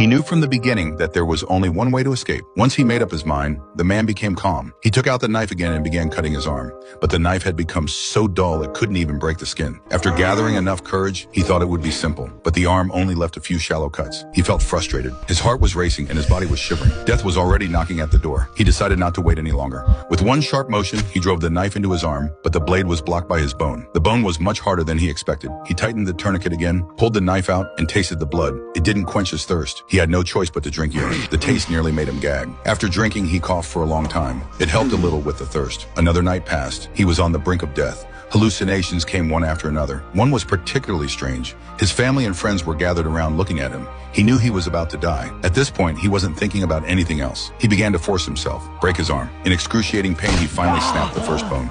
He knew from the beginning that there was only one way to escape. Once he made up his mind, the man became calm. He took out the knife again and began cutting his arm, but the knife had become so dull it couldn't even break the skin. After gathering enough courage, he thought it would be simple, but the arm only left a few shallow cuts. He felt frustrated. His heart was racing and his body was shivering. Death was already knocking at the door. He decided not to wait any longer. With one sharp motion, he drove the knife into his arm, but the blade was blocked by his bone. The bone was much harder than he expected. He tightened the tourniquet again, pulled the knife out, and tasted the blood. It didn't quench his thirst. He had no choice but to drink urine. The taste nearly made him gag. After drinking, he coughed for a long time. It helped a little with the thirst. Another night passed. He was on the brink of death. Hallucinations came one after another. One was particularly strange. His family and friends were gathered around looking at him. He knew he was about to die. At this point, he wasn't thinking about anything else. He began to force himself, break his arm. In excruciating pain, he finally snapped the first bone.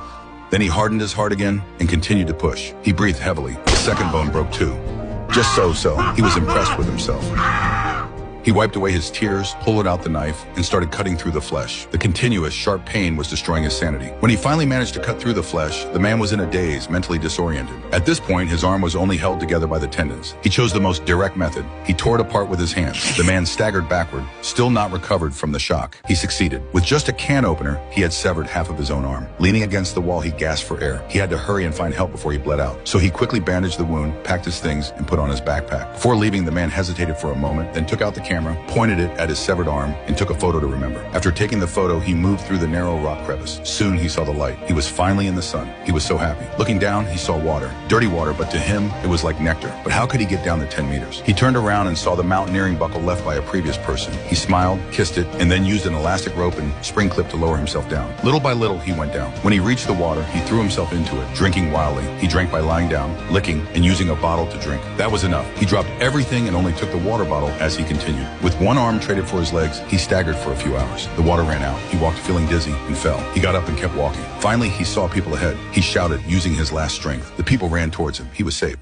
Then he hardened his heart again and continued to push. He breathed heavily. The second bone broke too. Just so. He was impressed with himself. He wiped away his tears, pulled out the knife, and started cutting through the flesh. The continuous, sharp pain was destroying his sanity. When he finally managed to cut through the flesh, the man was in a daze, mentally disoriented. At this point, his arm was only held together by the tendons. He chose the most direct method. He tore it apart with his hands. The man staggered backward, still not recovered from the shock. He succeeded. With just a can opener, he had severed half of his own arm. Leaning against the wall, he gasped for air. He had to hurry and find help before he bled out. So he quickly bandaged the wound, packed his things, and put on his backpack. Before leaving, the man hesitated for a moment, then took out the camera, pointed it at his severed arm, and took a photo to remember. After taking the photo, he moved through the narrow rock crevice. Soon he saw the light. He was finally in the sun. He was so happy. Looking down, he saw water. Dirty water, but to him, it was like nectar. But how could he get down the 10 meters? He turned around and saw the mountaineering buckle left by a previous person. He smiled, kissed it, and then used an elastic rope and spring clip to lower himself down. Little by little, he went down. When he reached the water, he threw himself into it, drinking wildly. He drank by lying down, licking, and using a bottle to drink. That was enough. He dropped everything and only took the water bottle as he continued. With one arm traded for his legs, he staggered for a few hours. The water ran out. He walked feeling dizzy and fell. He got up and kept walking. Finally, he saw people ahead. He shouted, using his last strength. The people ran towards him. He was saved.